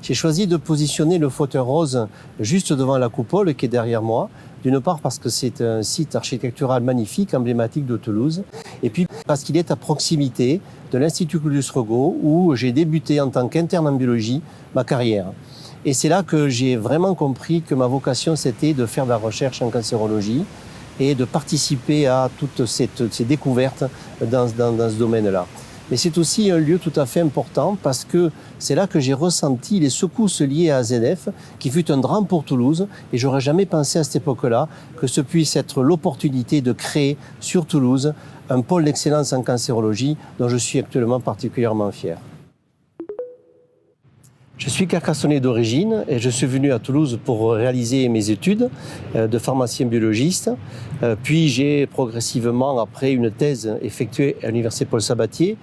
J'ai choisi de positionner le fauteuil rose juste devant la coupole qui est derrière moi. D'une part parce que c'est un site architectural magnifique, emblématique de Toulouse, et puis parce qu'il est à proximité de l'Institut Claudius-Regaud où j'ai débuté en tant qu'interne en biologie ma carrière. Et c'est là que j'ai vraiment compris que ma vocation c'était de faire de la recherche en cancérologie et de participer à toutes ces découvertes dans ce domaine-là. Mais c'est aussi un lieu tout à fait important parce que c'est là que j'ai ressenti les secousses liées à AZF, qui fut un drame pour Toulouse. Et j'aurais jamais pensé à cette époque-là que ce puisse être l'opportunité de créer sur Toulouse un pôle d'excellence en cancérologie dont je suis actuellement particulièrement fier. Je suis carcassonnais d'origine et je suis venu à Toulouse pour réaliser mes études de pharmacien biologiste. Puis j'ai progressivement, après une thèse effectuée à l'université Paul Sabatier,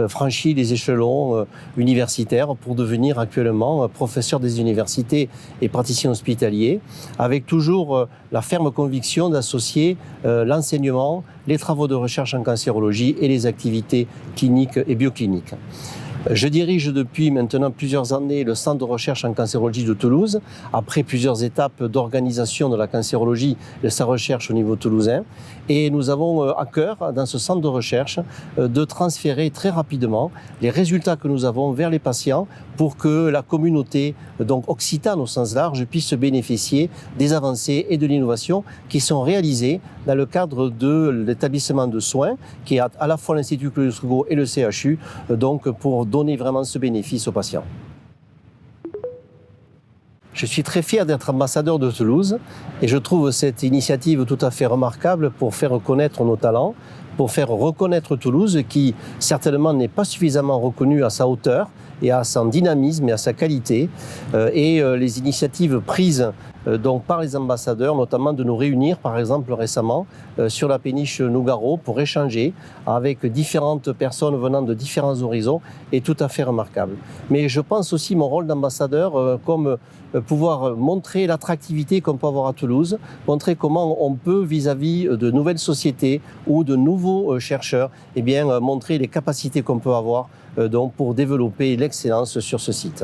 franchi les échelons universitaires pour devenir actuellement professeur des universités et praticien hospitalier, avec toujours la ferme conviction d'associer l'enseignement, les travaux de recherche en cancérologie et les activités cliniques et biocliniques. Je dirige depuis maintenant plusieurs années le centre de recherche en cancérologie de Toulouse, après plusieurs étapes d'organisation de la cancérologie et de sa recherche au niveau toulousain. Et nous avons à cœur, dans ce centre de recherche, de transférer très rapidement les résultats que nous avons vers les patients pour que la communauté, donc occitane au sens large, puisse bénéficier des avancées et de l'innovation qui sont réalisées dans le cadre de l'établissement de soins, qui est à la fois l'Institut Claudius-Regaud et le CHU, donc pour donner vraiment ce bénéfice aux patients. Je suis très fier d'être ambassadeur de Toulouse et je trouve cette initiative tout à fait remarquable pour faire connaître nos talents, pour faire reconnaître Toulouse qui certainement n'est pas suffisamment reconnue à sa hauteur et à son dynamisme et à sa qualité. Et les initiatives prises donc par les ambassadeurs, notamment de nous réunir par exemple récemment sur la péniche Nougaro pour échanger avec différentes personnes venant de différents horizons est tout à fait remarquable. Mais je pense aussi mon rôle d'ambassadeur comme pouvoir montrer l'attractivité qu'on peut avoir à Toulouse, montrer comment on peut vis-à-vis de nouvelles sociétés ou de nouveaux chercheurs, eh bien, montrer les capacités qu'on peut avoir donc pour développer l'excellence sur ce site.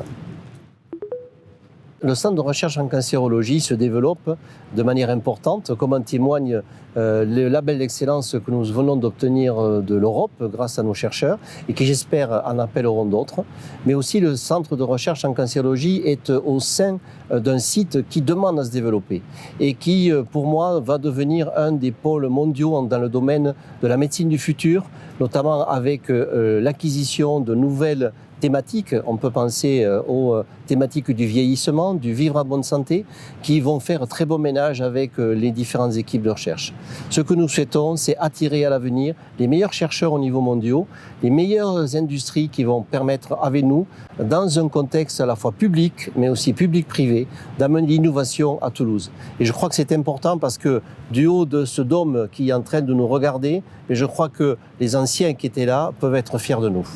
Le centre de recherche en cancérologie se développe de manière importante, comme en témoigne le label d'excellence que nous venons d'obtenir de l'Europe grâce à nos chercheurs et qui j'espère en appelleront d'autres. Mais aussi le centre de recherche en cancérologie est au sein d'un site qui demande à se développer et qui, pour moi, va devenir un des pôles mondiaux dans le domaine de la médecine du futur, notamment avec l'acquisition de nouvelles thématiques. On peut penser aux thématiques du vieillissement, du vivre en bonne santé, qui vont faire très bon ménage avec les différentes équipes de recherche. Ce que nous souhaitons, c'est attirer à l'avenir les meilleurs chercheurs au niveau mondial, les meilleures industries qui vont permettre avec nous, dans un contexte à la fois public, mais aussi public-privé, d'amener l'innovation à Toulouse. Et je crois que c'est important parce que du haut de ce dôme qui est en train de nous regarder, je crois que les anciens qui étaient là peuvent être fiers de nous.